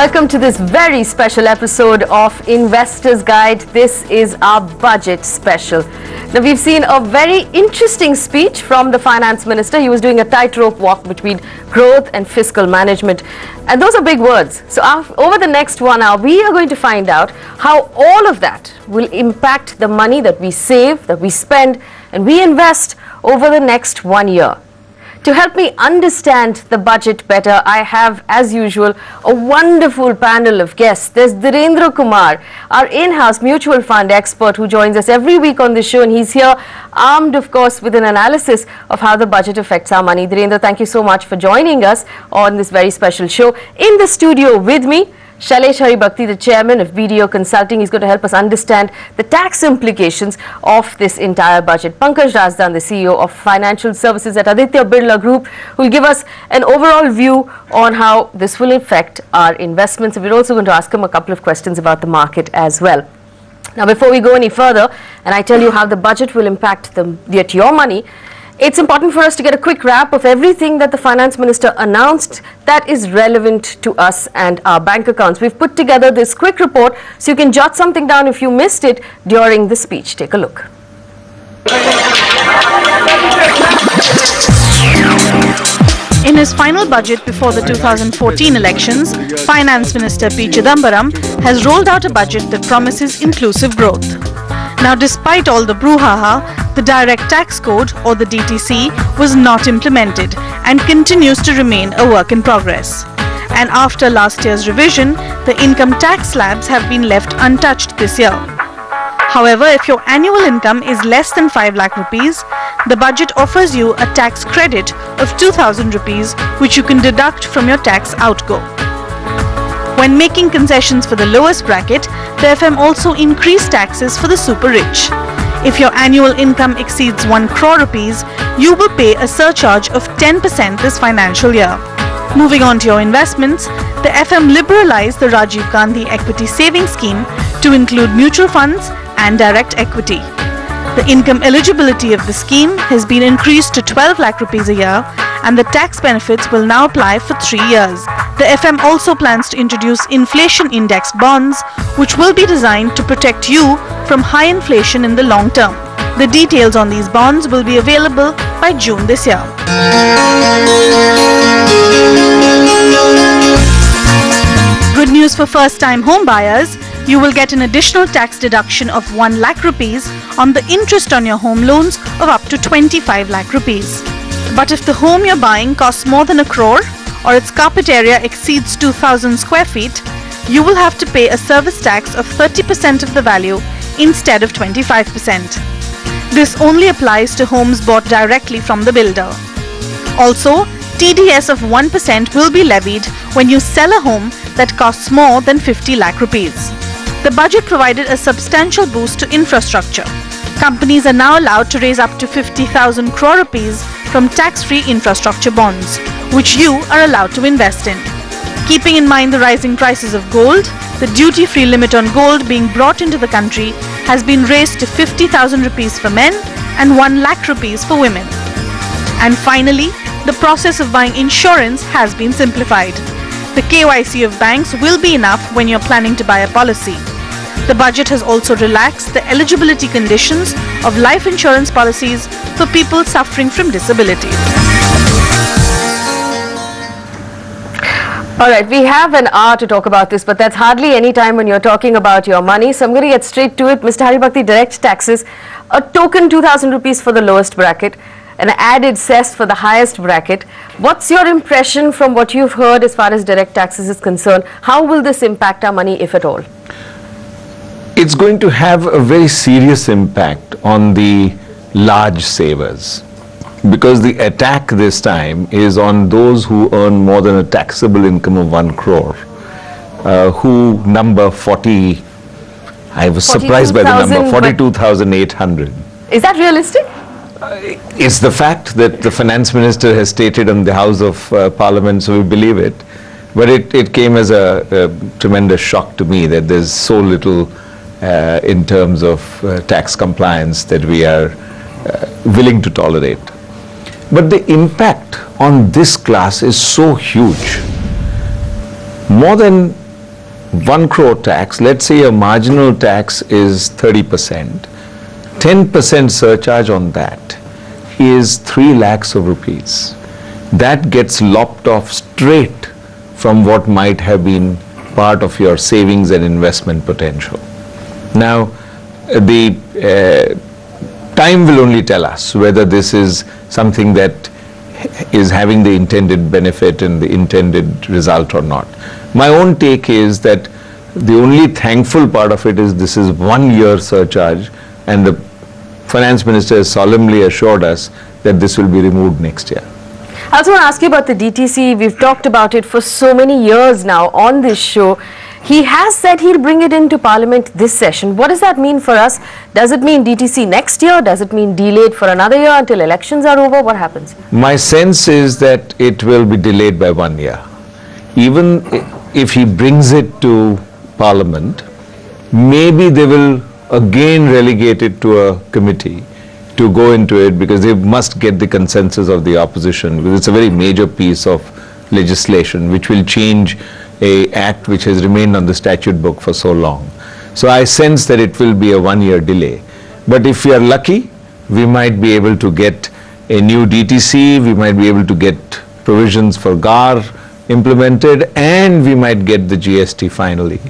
Welcome to this very special episode of Investor's Guide. This is our budget special. Now, we've seen a very interesting speech from the finance minister. He was doing a tightrope walk between growth and fiscal management. And those are big words. So over the next 1 hour, we are going to find out how all of that will impact the money that we save, that we spend, and we invest over the next 1 year. To help me understand the budget better, I have, as usual, a wonderful panel of guests. There's Dhirendra Kumar, our in-house mutual fund expert who joins us every week on the show, and he's here armed, of course, with an analysis of how the budget affects our money. Dhirendra, thank you so much for joining us on this very special show. In the studio with me, Shailesh Haribhakti, the chairman of BDO Consulting. He's going to help us understand the tax implications of this entire budget. Pankaj Razdan, the CEO of Financial Services at Aditya Birla Group, who will give us an overall view on how this will affect our investments. We're also going to ask him a couple of questions about the market as well. Now, before we go any further, and I tell you how the budget will impact your money, it's important for us to get a quick wrap of everything that the finance minister announced that is relevant to us and our bank accounts. We've put together this quick report so you can jot something down if you missed it during the speech. Take a look. In his final budget before the 2014 elections, Finance Minister P. Chidambaram has rolled out a budget that promises inclusive growth. Now, despite all the brouhaha, the Direct Tax Code, or the DTC, was not implemented and continues to remain a work in progress. And after last year's revision, the income tax slabs have been left untouched this year. However, if your annual income is less than 5 lakh rupees, the budget offers you a tax credit of 2,000 rupees, which you can deduct from your tax outgo. When making concessions for the lowest bracket, the FM also increased taxes for the super rich. If your annual income exceeds 1 crore rupees, you will pay a surcharge of 10% this financial year. Moving on to your investments, the FM liberalized the Rajiv Gandhi Equity Savings Scheme to include mutual funds and direct equity. The income eligibility of the scheme has been increased to 12 lakh rupees a year, and the tax benefits will now apply for 3 years. The FM also plans to introduce inflation-indexed bonds, which will be designed to protect you from high inflation in the long term. The details on these bonds will be available by June this year. Good news for first-time home buyers. You will get an additional tax deduction of 1 lakh rupees on the interest on your home loans of up to 25 lakh rupees. But if the home you're buying costs more than 1 crore or its carpet area exceeds 2,000 square feet, you will have to pay a service tax of 30% of the value instead of 25%. This only applies to homes bought directly from the builder. Also, TDS of 1% will be levied when you sell a home that costs more than 50 lakh rupees. The budget provided a substantial boost to infrastructure. Companies are now allowed to raise up to 50,000 crore rupees from tax-free infrastructure bonds, which you are allowed to invest in. Keeping in mind the rising prices of gold, the duty-free limit on gold being brought into the country has been raised to 50,000 rupees for men and 1 lakh rupees for women. And finally, the process of buying insurance has been simplified. The KYC of banks will be enough when you're planning to buy a policy. The budget has also relaxed the eligibility conditions of life insurance policies for people suffering from disabilities. All right, we have an hour to talk about this, but that's hardly any time when you're talking about your money. So I'm going to get straight to it. Mr. Haribhakti, direct taxes, a token 2,000 rupees for the lowest bracket, an added cess for the highest bracket. What's your impression from what you've heard as far as direct taxes is concerned? How will this impact our money, if at all? It's going to have a very serious impact on the large savers, because the attack this time is on those who earn more than a taxable income of 1 crore, who number 40, I was surprised by the number, 42,800. Is that realistic? It's the fact that the finance minister has stated in the House of Parliament, so we believe it. But it came as a tremendous shock to me that there's so little in terms of tax compliance that we are willing to tolerate. But the impact on this class is so huge. More than 1 crore tax, let's say a marginal tax is 30%, 10% surcharge on that is 3 lakhs of rupees. That gets lopped off straight from what might have been part of your savings and investment potential. Now, the time will only tell us whether this is something that is having the intended benefit and the intended result or not. My own take is that the only thankful part of it is this is 1 year surcharge, and the finance minister has solemnly assured us that this will be removed next year. I also want to ask you about the DTC. We've talked about it for so many years now on this show. He has said he'll bring it into Parliament this session. What does that mean for us? Does it mean DTC next year? Does it mean delayed for another year until elections are over? What happens? My sense is that it will be delayed by 1 year. Even if he brings it to Parliament, maybe they will again relegate it to a committee to go into it, because they must get the consensus of the opposition, because it's a very major piece of legislation which will change a act which has remained on the statute book for so long. So I sense that it will be a 1 year delay. But if we are lucky, we might be able to get a new DTC, we might be able to get provisions for GAR implemented, and we might get the GST finally,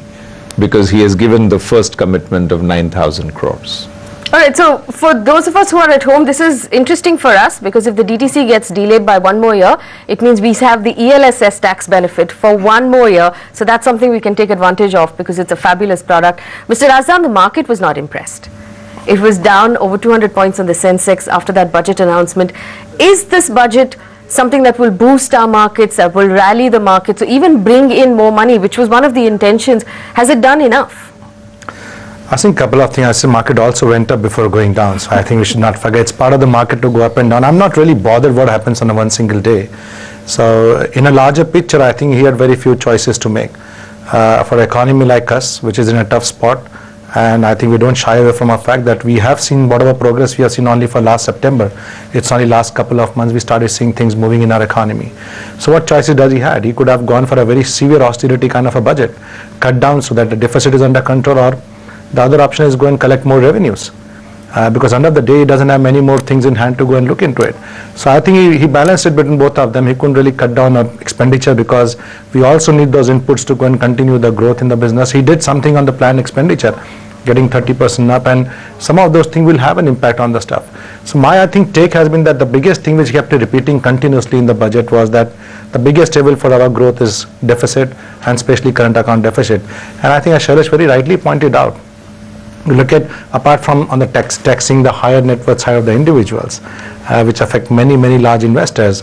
because he has given the first commitment of 9,000 crores. All right, so for those of us who are at home, this is interesting for us, because if the DTC gets delayed by 1 more year, it means we have the ELSS tax benefit for 1 more year. So that's something we can take advantage of, because it's a fabulous product. Mr. Razdan, the market was not impressed. It was down over 200 points on the Sensex after that budget announcement. Is this budget something that will boost our markets, that will rally the markets, or even bring in more money, which was one of the intentions? Has it done enough? I think a couple of things. I see market also went up before going down, so I think we should not forget it's part of the market to go up and down. I'm not really bothered what happens on a one single day. So in a larger picture, I think he had very few choices to make. For an economy like us, which is in a tough spot, and I think we don't shy away from the fact that we have seen whatever progress we have seen only for last September. It's only last couple of months we started seeing things moving in our economy. So what choices does he had? He could have gone for a very severe austerity kind of a budget, cut down so that the deficit is under control, or the other option is go and collect more revenues, because end of the day he doesn't have many more things in hand to go and look into it. So I think he balanced it between both of them. He couldn't really cut down on expenditure, because we also need those inputs to go and continue the growth in the business. He did something on the planned expenditure, getting 30% up, and some of those things will have an impact on the stuff. So my, I think, take has been that the biggest thing which he kept repeating continuously in the budget was that the biggest table for our growth is deficit, and especially current account deficit. And I think as Shailesh very rightly pointed out, you look at, apart from on the taxing the higher net worth side of the individuals, which affect many large investors,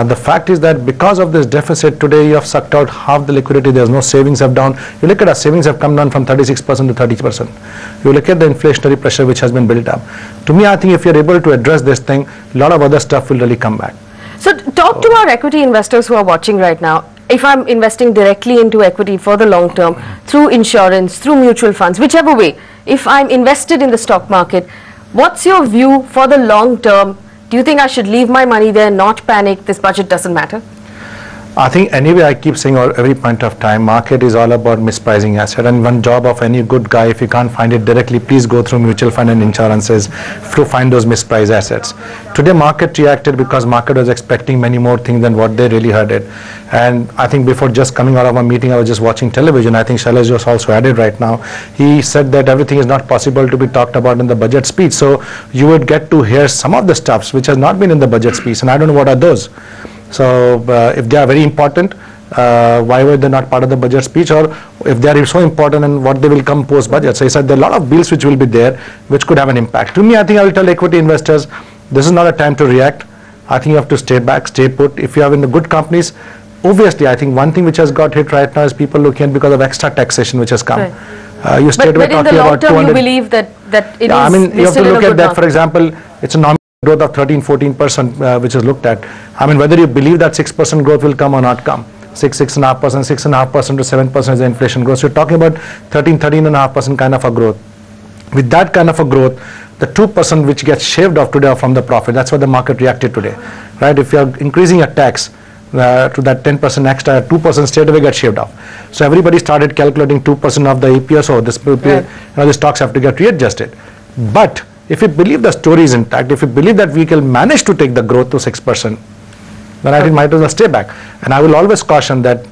the fact is that because of this deficit today you have sucked out half the liquidity. There's no savings have down. You look at our savings have come down from 36% to 30%. You look at the inflationary pressure which has been built up. To me, I think if you're able to address this thing, a lot of other stuff will really come back. So talk to our equity investors who are watching right now. If I'm investing directly into equity for the long term, through insurance, through mutual funds, whichever way, if I'm invested in the stock market, what's your view for the long term? Do you think I should leave my money there, not panic, this budget doesn't matter? I think anyway, I keep saying every point of time, market is all about mispricing asset, and one job of any good guy, if you can't find it directly, please go through mutual fund and insurances to find those mispriced assets. Today market reacted because market was expecting many more things than what they really heard it. And I think before just coming out of a meeting, I was just watching television. I think Shailesh was also added right now. He said that everything is not possible to be talked about in the budget speech. So you would get to hear some of the stuffs which has not been in the budget speech, and I don't know what are those. So if they are very important, why were they not part of the budget speech? Or if they are so important, and what they will come post budget. So he said there are a lot of bills which will be there which could have an impact. To me, I think I will tell equity investors, this is not a time to react. I think you have to stay back, stay put. If you have in the good companies, obviously I think one thing which has got hit right now is people looking at because of extra taxation which has come. Right. You stayed but in the long term you 200, believe that it is, I mean, you have to look at that. market. For example, it's a nominal growth of 13-14% which is looked at. I mean, whether you believe that 6% growth will come or not come, 6.5%, 6.5% to 7% is the inflation growth. So you're talking about 13.5% kind of a growth. With that kind of a growth, the 2% which gets shaved off today from the profit, that's what the market reacted today, right? If you're increasing a tax, to that 10% extra, 2% straight away get shaved off. So everybody started calculating 2% of the EPS, so this will be, the stocks have to get readjusted. But if you believe the story is intact, if you believe that we can manage to take the growth to 6%, then I think might as well stay back. And I will always caution that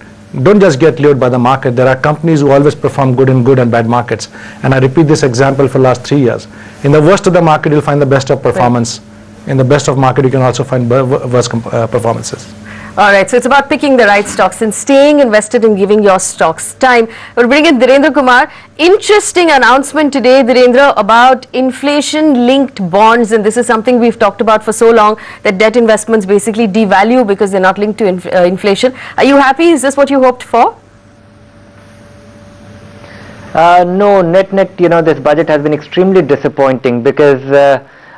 don't just get lured by the market. There are companies who always perform good in good and bad markets. And I repeat this example for the last 3 years. In the worst of the market, you'll find the best of performance. In the best of market, you can also find worse performances. All right, so it's about picking the right stocks and staying invested and giving your stocks time. We'll bring in Dhirendra Kumar. Interesting announcement today, Dhirendra, about inflation-linked bonds. And this is something we've talked about for so long, that debt investments basically devalue because they're not linked to inflation. Are you happy? Is this what you hoped for? No, net, this budget has been extremely disappointing because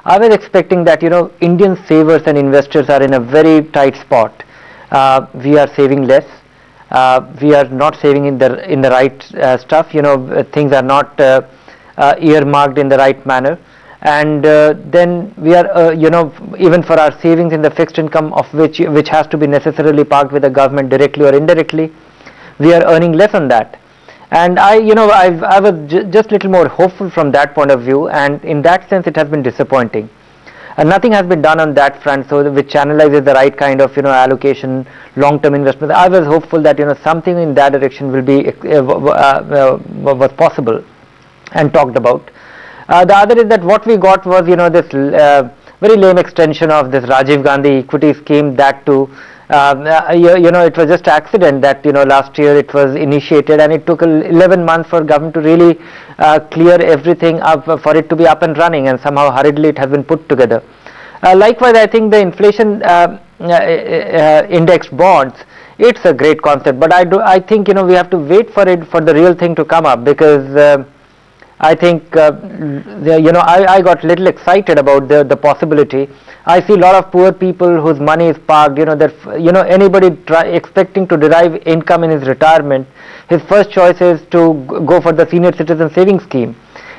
I was expecting that, Indian savers and investors are in a very tight spot. We are saving less. We are not saving in the right stuff. Things are not earmarked in the right manner, and then we are, even for our savings in the fixed income, of which has to be necessarily parked with the government directly or indirectly, we are earning less on that. And I was just a little more hopeful from that point of view, and in that sense it has been disappointing. And nothing has been done on that front, so which channelizes the right kind of allocation, long-term investment. I was hopeful that something in that direction will be was possible and talked about. The other is that what we got was this very lame extension of this Rajiv Gandhi equity scheme. That too, it was just accident that last year it was initiated, and it took 11 months for government to really clear everything up, for it to be up and running, and somehow hurriedly it has been put together. Likewise, I think the inflation indexed bonds, it's a great concept, but I think we have to wait for the real thing to come up, because I think I got little excited about the possibility. I see a lot of poor people whose money is parked. Anybody expecting to derive income in his retirement, his first choice is to go for the senior citizen savings scheme.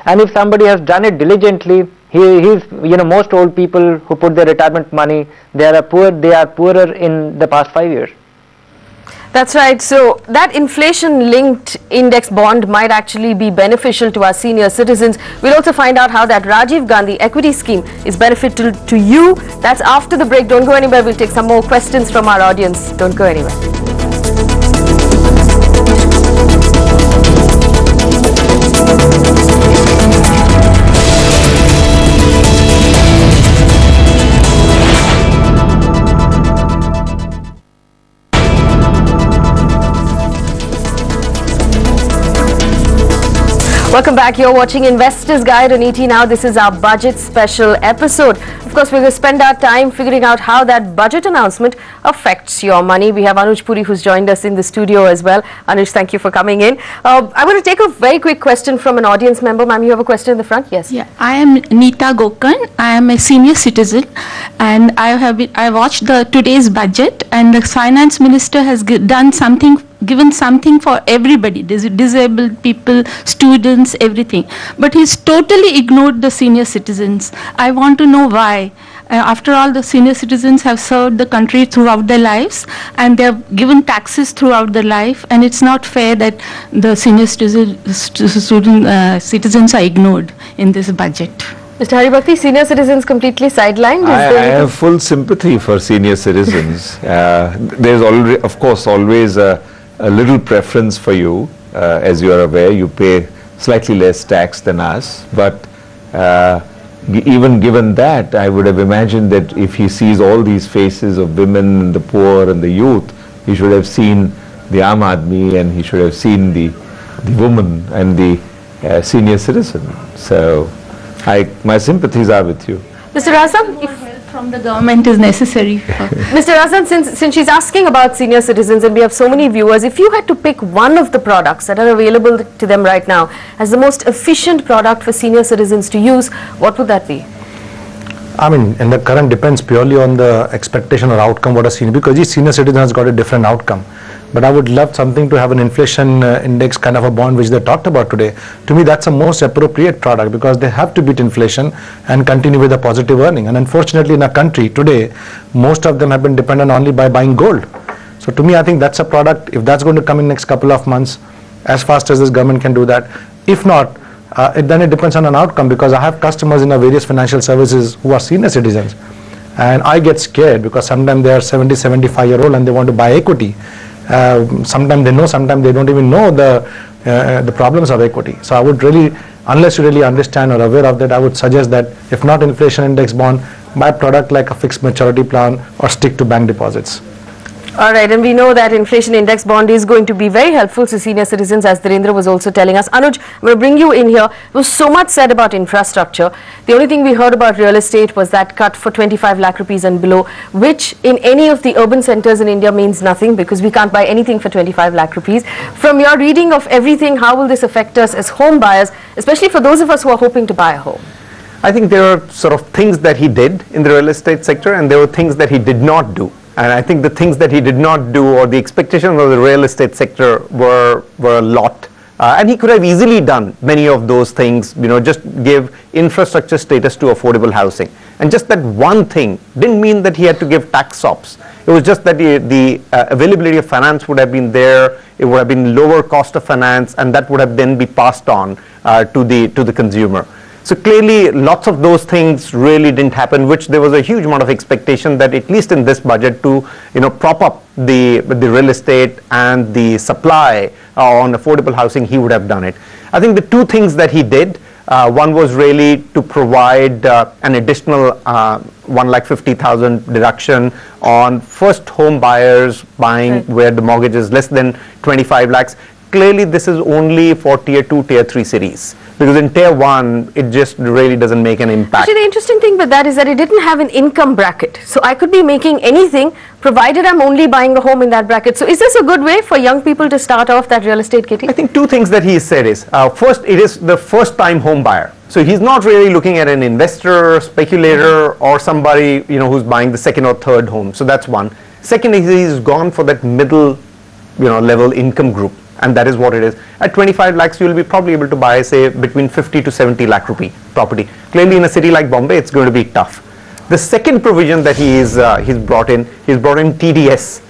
And if somebody has done it diligently, he's most old people who put their retirement money, they are poorer in the past 5 years. That's right. So that inflation-linked index bond might actually be beneficial to our senior citizens. We'll also find out how that Rajiv Gandhi equity scheme is beneficial to you. That's after the break. Don't go anywhere. We'll take some more questions from our audience. Don't go anywhere. Welcome back. You're watching Investors Guide on ET Now. This is our budget special episode. Of course, we're going to spend our time figuring out how that budget announcement affects your money. We have Anuj Puri, who's joined us in the studio as well. Anuj, thank you for coming in. I want to take a very quick question from an audience member. Ma'am, you have a question in the front? Yes. Yeah, I am Neeta Gokan. I am a senior citizen, and I watched today's budget, and the finance minister has given something for everybody, disabled people, students, everything. But he's totally ignored the senior citizens. I want to know why. After all, the senior citizens have served the country throughout their lives, and they have given taxes throughout their life, and it's not fair that the senior citizens are ignored in this budget. Mr. Haribhakti, senior citizens completely sidelined? I have full sympathy for senior citizens. There's already, of course, always a little preference for you. As you are aware, you pay slightly less tax than us, but even given that, I would have imagined that if he sees all these faces of women and the poor and the youth, he should have seen the Aam Aadmi, and he should have seen the woman and the senior citizen. So my sympathies are with you. Mr. Razam, More help from the government is necessary. Mr. Razam, since she's asking about senior citizens and we have so many viewers, if you had to pick one of the products that are available to them right now as the most efficient product for senior citizens to use, what would that be? I mean, in the current depends purely on the expectation or outcome what a senior, because each senior citizen has got a different outcome. But I would love something to have an inflation index kind of a bond which they talked about today. To me, that's a most appropriate product, because they have to beat inflation and continue with a positive earning. And unfortunately, in our country today, most of them have been dependent only by buying gold. So to me, I think that's a product, if that's going to come in next couple of months, as fast as this government can do that. If not, then it depends on an outcome, because I have customers in various financial services who are senior citizens. And I get scared because sometimes they are 70, 75-year-old and they want to buy equity. Sometimes they know, sometimes they don't even know the problems of equity. So I would really, unless you really understand or aware of that, I would suggest that if not inflation index bond, buy a product like a fixed maturity plan or stick to bank deposits. All right, and we know that inflation index bond is going to be very helpful to senior citizens, as Dhirendra was also telling us. Anuj, I'm going to bring you in here. There was so much said about infrastructure. The only thing we heard about real estate was that cut for 25 lakh rupees and below, which in any of the urban centers in India means nothing, because we can't buy anything for 25 lakh rupees. From your reading of everything, how will this affect us as home buyers, especially for those of us who are hoping to buy a home? I think there are sort of things that he did in the real estate sector, and there were things that he did not do. And I think the things that he did not do, or the expectations of the real estate sector, were a lot. And he could have easily done many of those things, just give infrastructure status to affordable housing. And just that one thing didn't mean that he had to give tax stops. It was just that the availability of finance would have been there, it would have been lower cost of finance, and that would have then be passed on to the consumer. So clearly, lots of those things really didn't happen, which there was a huge amount of expectation that at least in this budget to, prop up the real estate and the supply on affordable housing, he would have done it. I think the two things that he did, one was really to provide an additional 1,50,000 deduction on first home buyers buying where the mortgage is less than 25 lakhs. Clearly, this is only for tier 2, tier 3 cities. Because in tier 1, it just really doesn't make an impact. Actually, the interesting thing with that is that it didn't have an income bracket. So I could be making anything, provided I'm only buying a home in that bracket. So is this a good way for young people to start off that real estate kitty? I think two things that he said is, first, it is the first time home buyer. So he's not really looking at an investor, speculator, or somebody, who's buying the second or third home. So that's one. Second is he's gone for that middle, level income group. And that is what it is. At 25 lakhs, you will be probably able to buy, say, between 50 to 70 lakh rupee property. Clearly, in a city like Bombay, it's going to be tough. The second provision that he's brought in TDS.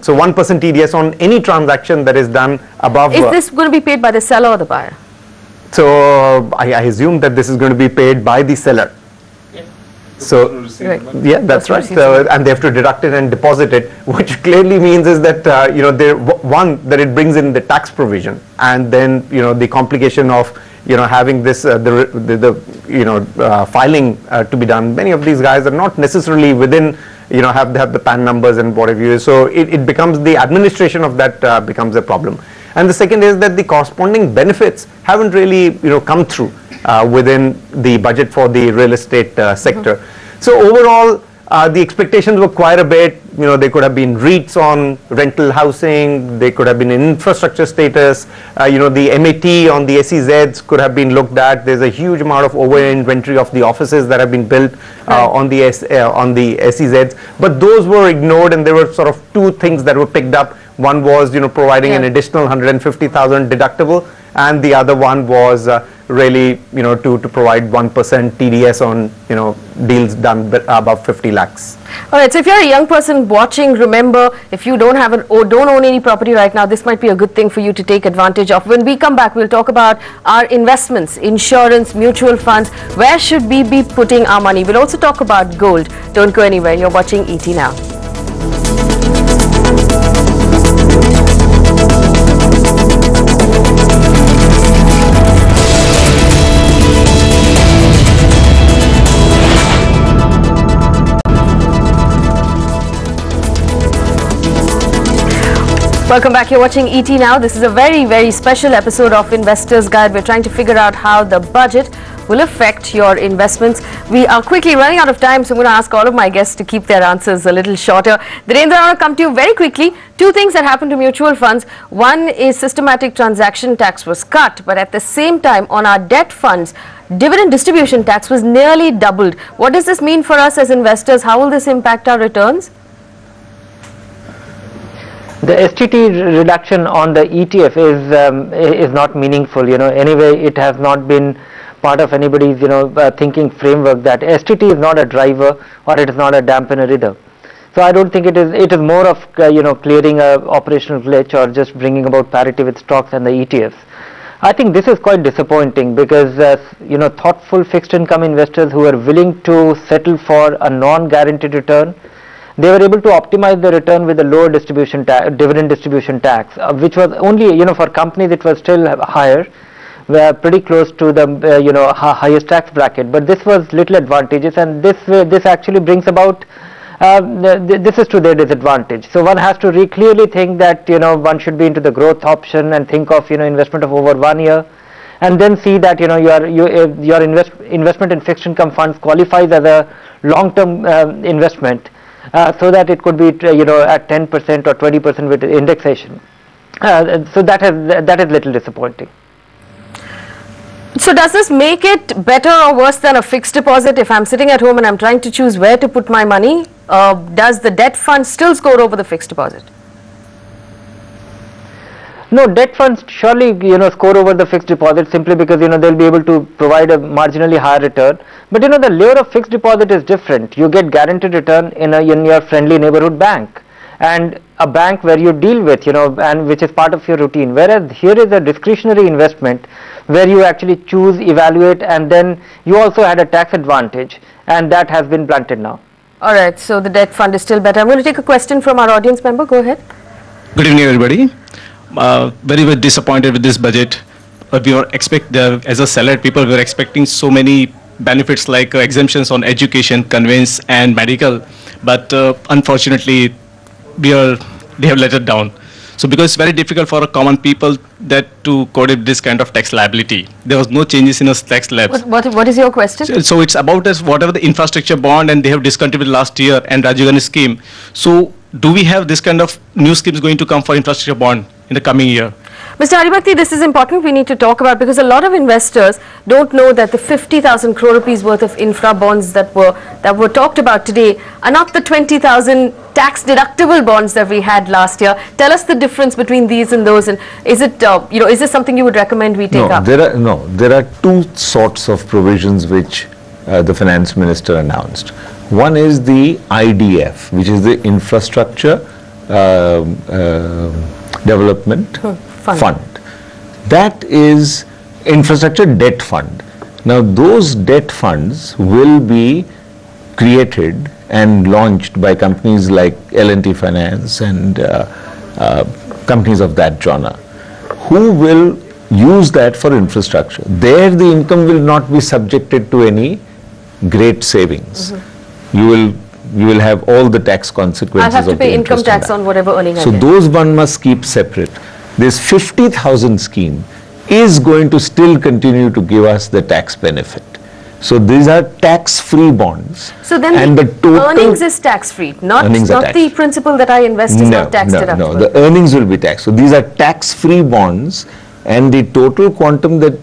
So 1% TDS on any transaction that is done above. Is this going to be paid by the seller or the buyer? So I assume that this is going to be paid by the seller. So, yeah, that's right. So, and they have to deduct it and deposit it, which clearly means is that, one, that it brings in the tax provision, and then, the complication of, having this, filing to be done. Many of these guys are not necessarily within, have the PAN numbers and whatever you. So, it becomes, the administration of that becomes a problem. And the second is that the corresponding benefits haven't really, come through. Within the budget for the real estate sector. So overall, the expectations were quite a bit. They could have been REITs on rental housing. They could have been in infrastructure status. The MAT on the SEZs could have been looked at. There's a huge amount of over inventory of the offices that have been built on the SEZs. But those were ignored, and there were sort of two things that were picked up. One was, providing an additional 150,000 deductible, and the other one was really, to provide 1% TDS on, deals done above 50 lakhs. All right, so if you're a young person watching, remember, if you don't have or don't own any property right now, this might be a good thing for you to take advantage of. When we come back, we'll talk about our investments, insurance, mutual funds. Where should we be putting our money? We'll also talk about gold. Don't go anywhere. You're watching ET Now. Welcome back. You're watching ET Now. This is a very, very special episode of Investors Guide. We're trying to figure out how the budget will affect your investments. We are quickly running out of time, so I'm going to ask all of my guests to keep their answers a little shorter. Dhirendra, I want to come to you very quickly. Two things that happened to mutual funds. One is systematic transaction tax was cut, but at the same time on our debt funds, dividend distribution tax was nearly doubled. What does this mean for us as investors? How will this impact our returns? The STT reduction on the ETF is not meaningful. Anyway, it has not been part of anybody's thinking framework that STT is not a driver or it is not a dampener either. So I don't think it is more of clearing a operational glitch or just bringing about parity with stocks and the ETFs. I think this is quite disappointing because thoughtful fixed income investors who are willing to settle for a non-guaranteed return, they were able to optimize the return with a lower dividend distribution tax, which was only for companies it was still higher. We are pretty close to the highest tax bracket, but this was little advantageous, and this actually brings about this is to their disadvantage. So one has to clearly think that one should be into the growth option and think of investment of over 1 year, and then see that your investment in fixed income funds qualifies as a long-term investment, so that it could be at 10% or 20% with indexation. So that is little disappointing. So does this make it better or worse than a fixed deposit? If I'm sitting at home and I'm trying to choose where to put my money, does the debt fund still score over the fixed deposit? No, debt funds surely score over the fixed deposit simply because they'll be able to provide a marginally higher return. But the layer of fixed deposit is different. You get guaranteed return in your friendly neighborhood bank, and a bank where you deal with and which is part of your routine. Whereas here is a discretionary investment where you actually choose, evaluate, and then you also had a tax advantage, and that has been blunted now. All right, so the debt fund is still better. I'm going to take a question from our audience member. Go ahead. Good evening, everybody. Very, very disappointed with this budget. We were as a salaried people, we were expecting so many benefits like exemptions on education, conveyance, and medical, but unfortunately, they have let it down. So because it's very difficult for a common people to code this kind of tax liability. There was no changes in the tax slabs. What is your question? So it's about whatever the infrastructure bond, and they have discontinued last year, and Rajiv Gandhi scheme. So do we have this kind of new schemes going to come for infrastructure bond in the coming year? Mr. Haribhakti, this is important we need to talk about because a lot of investors don't know that the 50,000 crore rupees worth of infra bonds that were talked about today are not the 20,000 tax deductible bonds that we had last year. Tell us the difference between these and those, and is it is this something you would recommend we take up? There are two sorts of provisions which the finance minister announced. One is the IDF, which is the Infrastructure Development Fund. That is infrastructure debt fund. Now those debt funds will be created and launched by companies like L&T Finance and companies of that genre, who will use that for infrastructure. There the income will not be subjected to any great savings. You will have all the tax consequences. I'll have to pay income tax on whatever earning I get. So those one must keep separate. This 50,000 scheme is going to still continue to give us the tax benefit. So these are tax-free bonds. So then the earnings is tax-free, not the principal that I invest is not tax deductible. No, the earnings will be taxed. So these are tax-free bonds, and the total quantum that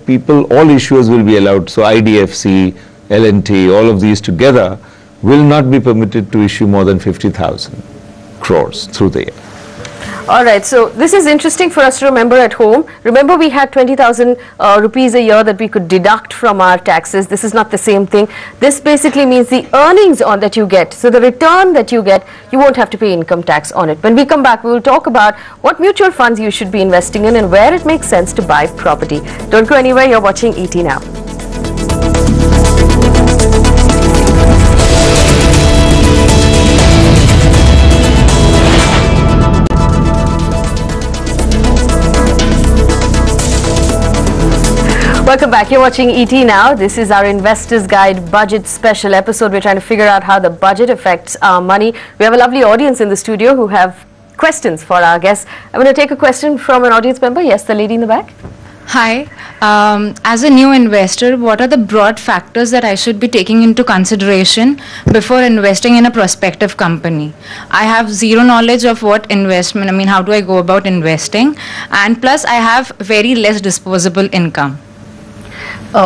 all issuers will be allowed, so IDFC, L&T, all of these together, will not be permitted to issue more than 50,000 crores through the year. All right, so this is interesting for us to remember at home. Remember, we had 20,000 rupees a year that we could deduct from our taxes. This is not the same thing. This basically means the earnings that you get, so the return that you get, you won't have to pay income tax on it. When we come back, we will talk about what mutual funds you should be investing in and where it makes sense to buy property. Don't go anywhere. You're watching ET Now. Welcome back. You're watching ET Now. This is our Investors Guide Budget Special episode. We're trying to figure out how the budget affects our money. We have a lovely audience in the studio who have questions for our guests. I'm going to take a question from an audience member. Yes, the lady in the back. Hi. As a new investor, what are the broad factors that I should be taking into consideration before investing in a prospective company? I have zero knowledge of what investment, how do I go about investing? And plus, I have very less disposable income.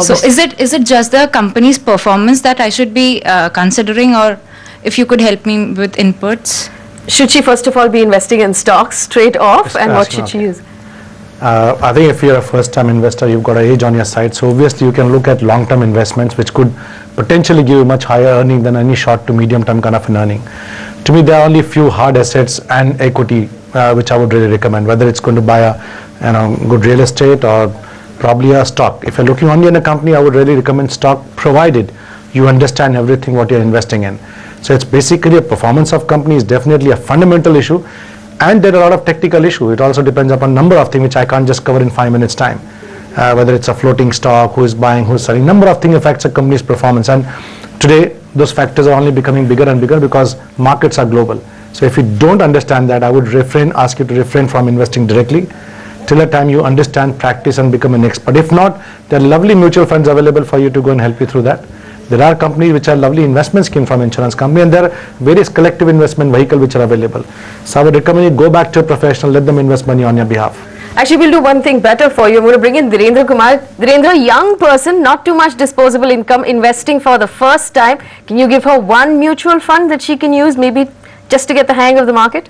So is it just the company's performance that I should be considering, or if you could help me with inputs? Should she first of all be investing in stocks straight off, and what should she use? I think if you're a first-time investor, you've got an age on your side, so obviously you can look at long-term investments which could potentially give you much higher earning than any short to medium-term kind of an earning. To me, there are only few hard assets and equity which I would really recommend, whether it's going to buy a good real estate or probably a stock. If you're looking only in a company, I would really recommend stock, provided you understand everything what you're investing in. So it's basically a performance of company is definitely a fundamental issue, and there are a lot of technical issues. It also depends upon number of things which I can't just cover in 5 minutes time. Whether it's a floating stock, who is buying, who's selling, number of things affects a company's performance, and today those factors are only becoming bigger and bigger because markets are global. So if you don't understand that, I would ask you to refrain from investing directly till the time you understand, practice and become an expert. If not, there are lovely mutual funds available for you to go and help you through that. There are companies which are lovely investment scheme from insurance company, and there are various collective investment vehicles which are available. So I would recommend you go back to a professional, let them invest money on your behalf. Actually, we'll do one thing better for you. I'm going to bring in Dhirendra Kumar. Dhirendra, young person, not too much disposable income, investing for the first time. Can you give her one mutual fund that she can use, maybe just to get the hang of the market?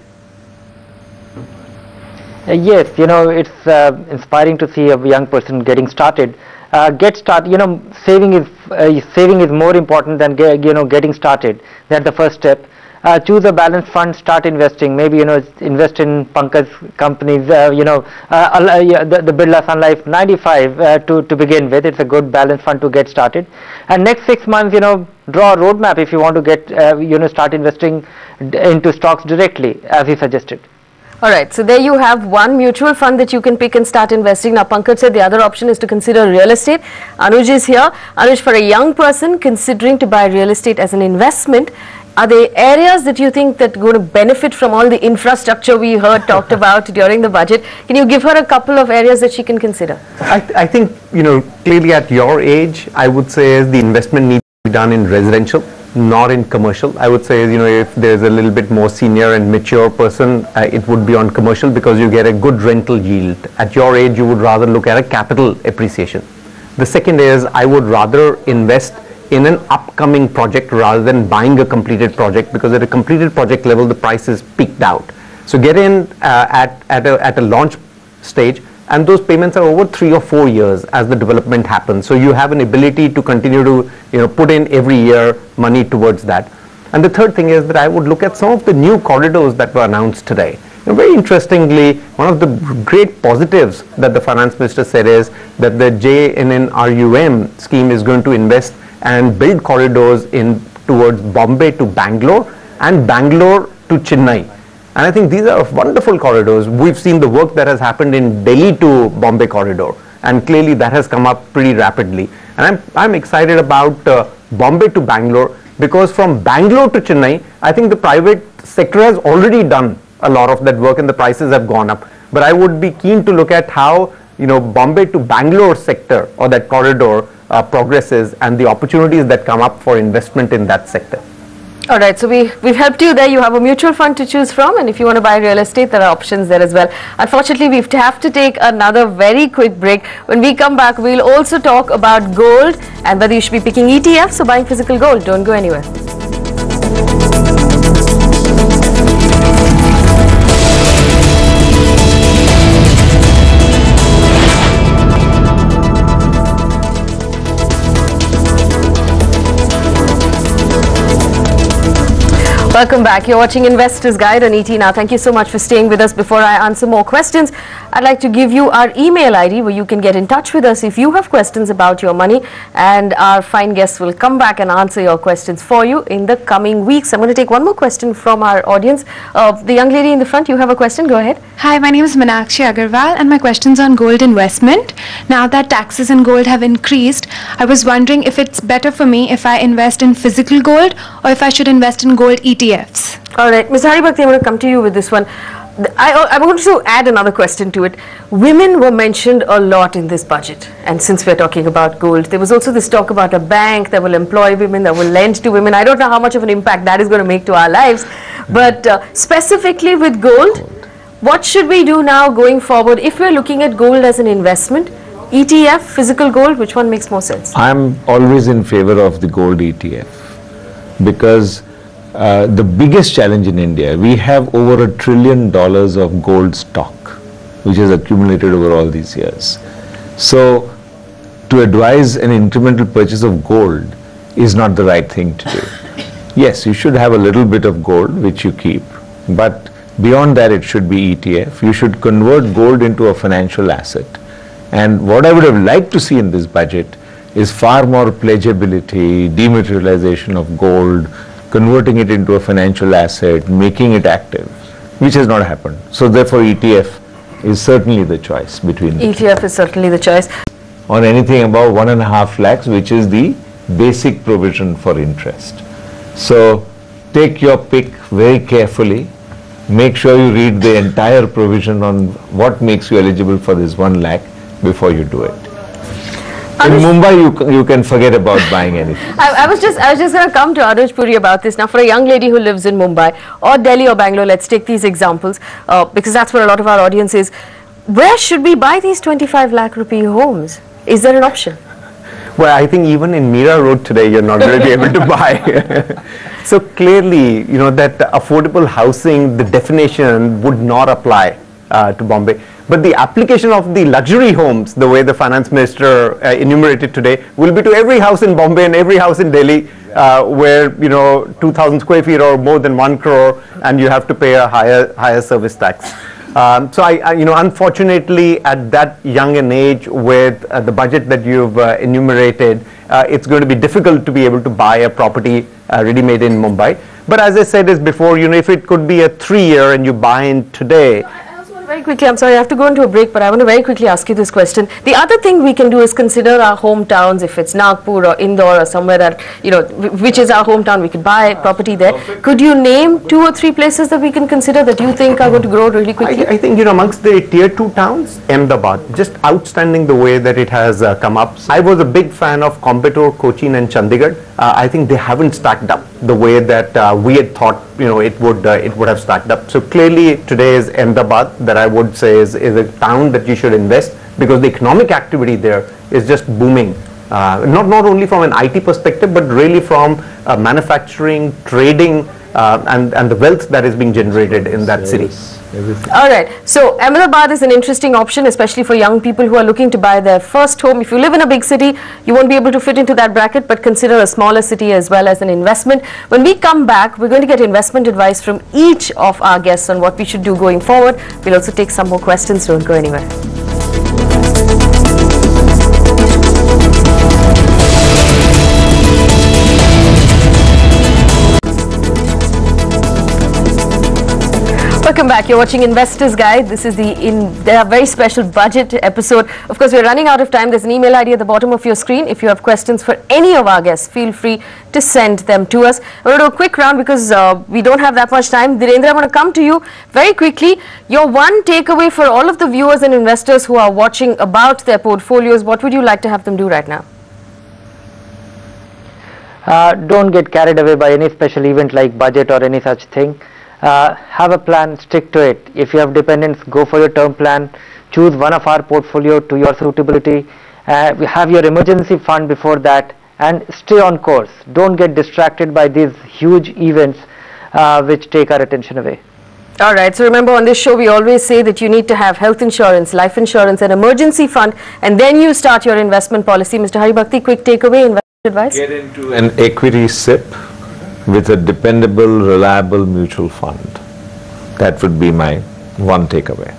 Yes, it's inspiring to see a young person getting started. Get started. Saving is more important than getting started. That's the first step. Choose a balanced fund, start investing. Maybe invest in Pankaj's companies. The Birla Sun Life 95 to begin with. It's a good balanced fund to get started. And next 6 months, draw a roadmap if you want to get start investing into stocks directly, as he suggested. All right, so there you have one mutual fund that you can pick and start investing. Now, Pankaj said the other option is to consider real estate. Anuj is here. Anuj, for a young person considering to buy real estate as an investment, are there areas that you think that are going to benefit from all the infrastructure we heard talked about during the budget? Can you give her a couple of areas that she can consider? I think, clearly at your age, I would say the investment needs to be done in residential, not in commercial. I would say, if there's a little bit more senior and mature person, it would be on commercial because you get a good rental yield. At your age, you would rather look at a capital appreciation. The second is, I would rather invest in an upcoming project rather than buying a completed project, because at a completed project level, the price is peaked out. So get in at a launch stage, and those payments are over 3 or 4 years as the development happens. So you have an ability to continue to put in every year money towards that. And the third thing is that I would look at some of the new corridors that were announced today. Very interestingly, one of the great positives that the finance minister said is that the JNNRUM scheme is going to invest and build corridors towards Bombay to Bangalore and Bangalore to Chennai. And I think these are wonderful corridors. We've seen the work that has happened in Delhi to Bombay corridor, and clearly that has come up pretty rapidly. And I'm excited about Bombay to Bangalore, because from Bangalore to Chennai, I think the private sector has already done a lot of that work and the prices have gone up. But I would be keen to look at how Bombay to Bangalore sector or that corridor progresses and the opportunities that come up for investment in that sector. All right, so we've helped you there. You have a mutual fund to choose from, and if you want to buy real estate, there are options there as well. Unfortunately, we have to take another very quick break. When we come back, we'll also talk about gold and whether you should be picking ETFs or buying physical gold. Don't go anywhere. Welcome back. You're watching Investors Guide on ET Now. Thank you so much for staying with us. Before I answer more questions, I'd like to give you our email ID where you can get in touch with us if you have questions about your money, and our fine guests will come back and answer your questions for you in the coming weeks. I'm going to take one more question from our audience. The young lady in the front, you have a question. Go ahead. Hi, my name is Meenakshi Agarwal and my question's on gold investment. Now that taxes in gold have increased, I was wondering if it's better for me if I invest in physical gold or if I should invest in gold ETFs. All right, Ms. Haribhakti, I'm going to come to you with this one. I want to add another question to it. Women were mentioned a lot in this budget, and since we're talking about gold, there was also this talk about a bank that will employ women, that will lend to women. I don't know how much of an impact that is going to make to our lives, but specifically with gold, what should we do now going forward if we're looking at gold as an investment? ETF, physical gold, which one makes more sense? I'm always in favor of the gold ETF, because the biggest challenge in India, we have over $1 trillion of gold stock. which has accumulated over all these years. So to advise an incremental purchase of gold is not the right thing to do. Yes, you should have a little bit of gold which you keep, but beyond that it should be ETF. You should convert gold into a financial asset. And what I would have liked to see in this budget is far more pledgeability, dematerialization of gold, converting it into a financial asset, making it active, which has not happened. So therefore ETF is certainly the choice between the two. ETF is certainly the choice. On anything above 1.5 lakhs, which is the basic provision for interest. So take your pick very carefully. Make sure you read the entire provision on what makes you eligible for this 1 lakh before you do it. In Mumbai, you can forget about buying anything. I was just going to come to Anuj Puri about this. Now, for a young lady who lives in Mumbai or Delhi or Bangalore, let's take these examples because that's where a lot of our audience is. Where should we buy these 25 lakh rupee homes? Is there an option? Well, I think even in Mira Road today, you're not going to be able to buy. So clearly, you know, that affordable housing, the definition would not apply to Bombay. But the application of the luxury homes, the way the finance minister enumerated today, will be to every house in Bombay and every house in Delhi where, you know, 2,000 square feet or more than 1 crore and you have to pay a higher service tax. So you know, unfortunately, at that young an age with the budget that you've enumerated, it's going to be difficult to be able to buy a property ready-made in Mumbai. But as I said as before, you know, if it could be a 3-year and you buy in today. Very quickly, I'm sorry, I have to go into a break, but I want to very quickly ask you this question. The other thing we can do is consider our hometowns, if it's Nagpur or Indore or somewhere that, you know, which is our hometown, we could buy property there. Could you name 2 or 3 places that we can consider that you think are going to grow really quickly? I think, you know, amongst the tier 2 towns, Ahmedabad, just outstanding the way that it has come up. I was a big fan of Coimbatore, Cochin and Chandigarh. I think they haven't stacked up the way that we had thought, you know, it would have stacked up. So clearly today is Ahmedabad that I would say is a town that you should invest because the economic activity there is just booming. Not only from an IT perspective, but really from manufacturing, trading, and the wealth that is being generated in that city. All right. So Ahmedabad is an interesting option, especially for young people who are looking to buy their first home. If you live in a big city, you won't be able to fit into that bracket, but consider a smaller city as well as an investment. When we come back, we're going to get investment advice from each of our guests on what we should do going forward. We'll also take some more questions. Don't go anywhere. Welcome back. You're watching Investors Guide. This is the very special budget episode. Of course, we're running out of time. There's an email ID at the bottom of your screen. If you have questions for any of our guests, feel free to send them to us. We're going to do a quick round because we don't have that much time. Dhirendra, I want to come to you very quickly. Your one takeaway for all of the viewers and investors who are watching about their portfolios, what would you like to have them do right now? Don't get carried away by any special event like budget or any such thing. Have a plan, stick to it. If you have dependents, go for your term plan. Choose one of our portfolio to your suitability. Have your emergency fund before that and stay on course. Don't get distracted by these huge events which take our attention away. All right. So remember, on this show, we always say that you need to have health insurance, life insurance, an emergency fund, and then you start your investment policy. Mr. Haribhakti, quick takeaway, investment advice? Get into an equity SIP with a dependable, reliable mutual fund. That would be my one takeaway.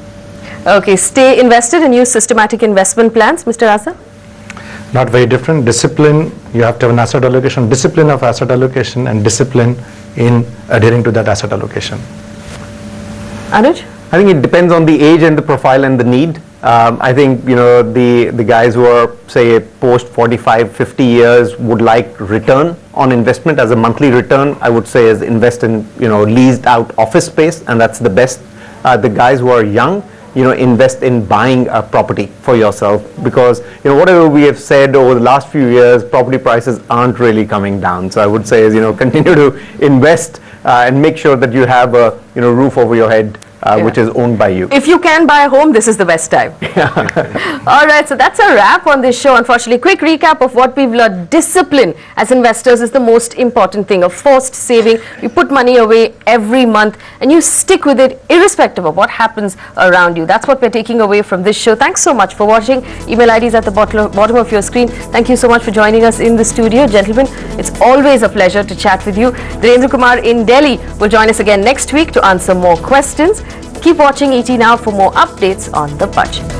Okay, stay invested and use systematic investment plans. Mr. Asa? Not very different. Discipline, you have to have an asset allocation, discipline of asset allocation and discipline in adhering to that asset allocation. Anuj? I think it depends on the age and the profile and the need. I think, you know, the guys who are, say, post 45, 50 years would like return on investment as a monthly return. I would say is invest in, you know, leased out office space, and that's the best. The guys who are young, you know, invest in buying a property for yourself because, you know, whatever we have said over the last few years, property prices aren't really coming down. So I would say is, you know, continue to invest and make sure that you have a, you know, roof over your head which is owned by you. If you can buy a home, this is the best time. All right, so that's a wrap on this show. Unfortunately, quick recap of what we've learned. Discipline as investors is the most important thing. A forced saving. You put money away every month and you stick with it irrespective of what happens around you. That's what we're taking away from this show. Thanks so much for watching. Email ID is at the bottom of your screen. Thank you so much for joining us in the studio. Gentlemen, it's always a pleasure to chat with you. Dhirendra Kumar in Delhi will join us again next week to answer more questions. Keep watching ET Now for more updates on the budget.